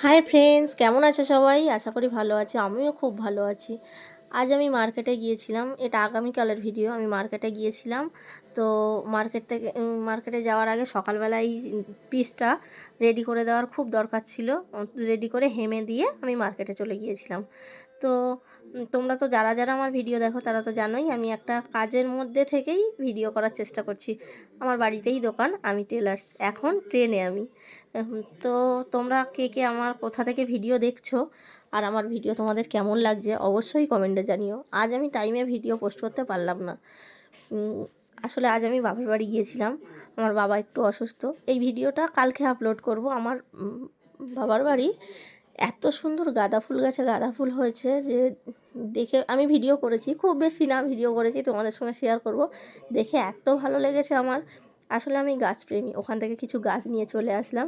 Hi friends, কেমন আছে সবাই? আশা করি ভালো আছে। আমিও খুব ভালো আছি। আজ আমি মার্কেটে গিয়েছিলাম। এটা আগামীকালের ভিডিও। আমি মার্কেটে গিয়েছিলাম। তো মার্কেটে যাওয়ার আগে সকালবেলায় পিসটা রেডি করে দেওয়ার খুব দরকার ছিল। রেডি করে হেমে দিয়ে আমি মার্কেটে চলে গিয়েছিলাম। তো তোমরা তো যারা যারা আমার ভিডিও দেখো তারা তো জানোই আমি একটা কাজের মধ্যে থেকেই ভিডিও করার চেষ্টা করছি। আমার বাড়িতেই দোকান, আমি টেলার্স। এখন ট্রেনে আমি। তো তোমরা কে কে আমার কোথা থেকে ভিডিও দেখছো আর আমার ভিডিও তোমাদের কেমন লাগছে অবশ্যই কমেন্টে জানিও। আজ আমি টাইমে ভিডিও পোস্ট করতে পারলাম না। আসলে আজ আমি বাবার বাড়ি গিয়েছিলাম। আমার বাবা একটু অসুস্থ। এই ভিডিওটা কালকে আপলোড করব। আমার বাবার বাড়ি এত সুন্দর গাঁদা ফুল গাছে গাঁদা ফুল হয়েছে যে দেখে আমি ভিডিও করেছি, খুব বেশি না ভিডিও করেছি, তোমাদের সঙ্গে শেয়ার করব। দেখে এত ভালো লেগেছে আমার। আসলে আমি গাছপ্রেমী। ওখান থেকে কিছু গাছ নিয়ে চলে আসলাম।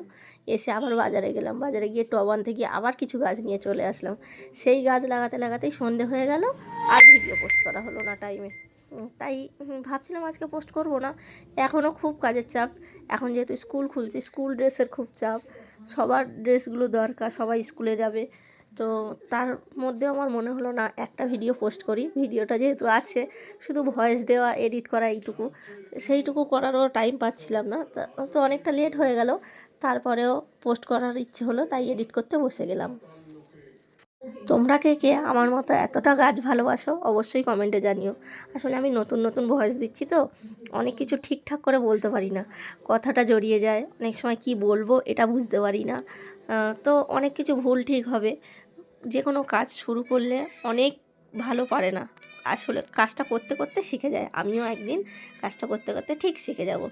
এসে আবার বাজারে গেলাম, বাজারে গিয়ে টব আনতে গিয়ে আবার কিছু গাছ নিয়ে চলে আসলাম। সেই গাছ লাগাতে লাগাতেই সন্ধে হয়ে গেল, আর ভিডিও পোস্ট করা হলো না টাইমে। তাই ভাবছিলাম আজকে পোস্ট করব না। এখনও খুব কাজের চাপ। এখন যেহেতু স্কুল খুলছে, স্কুল ড্রেসের খুব চাপ। সবার ড্রেসগুলো দরকার, সবাই স্কুলে যাবে। তো তার মধ্যেও আমার মনে হলো না একটা ভিডিও পোস্ট করি। ভিডিওটা যেহেতু আছে, শুধু ভয়েস দেওয়া, এডিট করা এইটুকু, সেইটুকু করারও টাইম পাচ্ছিলাম না। তো অনেকটা লেট হয়ে গেল। তারপরেও পোস্ট করার ইচ্ছে হলো, তাই এডিট করতে বসে গেলাম। তোমরা কে কে আমার মতো এতটা গাছ ভালোবাসো অবশ্যই কমেন্টে জানিও। আসলে আমি নতুন নতুন ভয়েস দিচ্ছি তো অনেক কিছু ঠিকঠাক করে বলতে পারি না, কথাটা জড়িয়ে যায়, অনেক সময় কি বলবো এটা বুঝতে পারি না। তো অনেক কিছু ভুল ঠিক হবে। যে কোনো কাজ শুরু করলে অনেক ভালো পারে না, আসলে কাজটা করতে করতে শিখে যায়। আমিও একদিন কাজটা করতে করতে ঠিক শিখে যাব।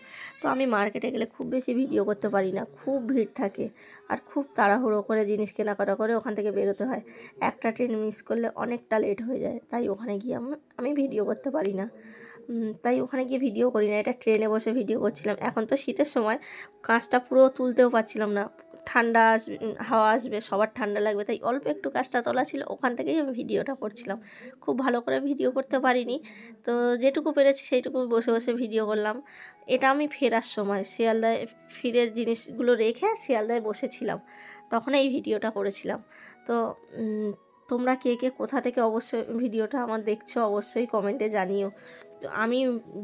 তো আমি মার্কেটে গেলে খুব বেশি ভিডিও করতে পারি না, খুব ভিড় থাকে আর খুব তাড়াহুড়ো করে জিনিস কেনাকাটা করে ওখান থেকে বেরোতে হয়। একটা ট্রেন মিস করলে অনেকটা লেট হয়ে যায়, তাই ওখানে গিয়ে আমি ভিডিও করতে পারি না। তাই ওখানে গিয়ে ভিডিও করি না। এটা ট্রেনে বসে ভিডিও করছিলাম। এখন তো শীতের সময়, কাজটা পুরো তুলতেও পারছিলাম না। ঠান্ডা আসবে, হাওয়া আসবে, সবার ঠান্ডা লাগবে, তাই অল্প একটু কাজটা তোলা ছিল, ওখান থেকেই আমি ভিডিওটা করছিলাম। খুব ভালো করে ভিডিও করতে পারিনি। তো যেটুকু পেরেছি সেইটুকু বসে বসে ভিডিও করলাম। এটা আমি ফেরার সময় শিয়ালদায় ফিরে জিনিসগুলো রেখে শিয়ালদায় বসেছিলাম, তখন এই ভিডিওটা করেছিলাম। তো তোমরা কে কে কোথা থেকে অবশ্যই ভিডিওটা আমার দেখছো অবশ্যই কমেন্টে জানিও। তো আমি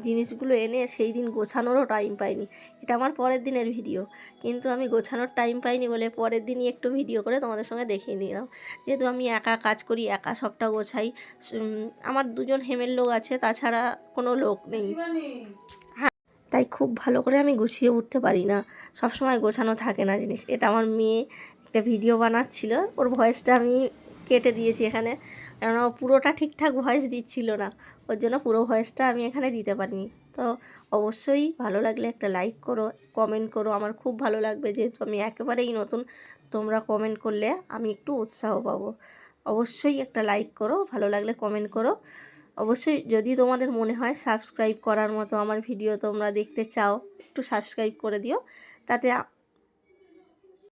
জিনিসগুলো এনে সেই দিন গোছানোরও টাইম পাইনি। এটা আমার পরের দিনের ভিডিও, কিন্তু আমি গোছানোর টাইম পাইনি বলে পরের দিনই একটু ভিডিও করে তোমাদের সঙ্গে দেখিয়ে নিলাম। যেহেতু আমি একা কাজ করি, একা সবটা গোছাই। আমার দুজন হেমের লোক আছে, তাছাড়া কোনো লোক নেই। হ্যাঁ, তাই খুব ভালো করে আমি গুছিয়ে উঠতে পারি না, সবসময় গোছানো থাকে না জিনিস। এটা আমার মেয়ে একটা ভিডিও বানাচ্ছিল, ওর ভয়েসটা আমি কেটে দিয়েছি এখানে, কেননা পুরোটা ঠিকঠাক ভয়েস দিচ্ছিল না, ওর জন্য পুরো ভয়েসটা আমি এখানে দিতে পারিনি। তো অবশ্যই ভালো লাগলে একটা লাইক করো, কমেন্ট করো, আমার খুব ভালো লাগবে, যেহেতু আমি একেবারেই নতুন। তোমরা কমেন্ট করলে আমি একটু উৎসাহ পাবো। অবশ্যই একটা লাইক করো, ভালো লাগলে কমেন্ট করো। অবশ্যই যদি তোমাদের মনে হয় সাবস্ক্রাইব করার মতো, আমার ভিডিও তোমরা দেখতে চাও, একটু সাবস্ক্রাইব করে দিও, তাতে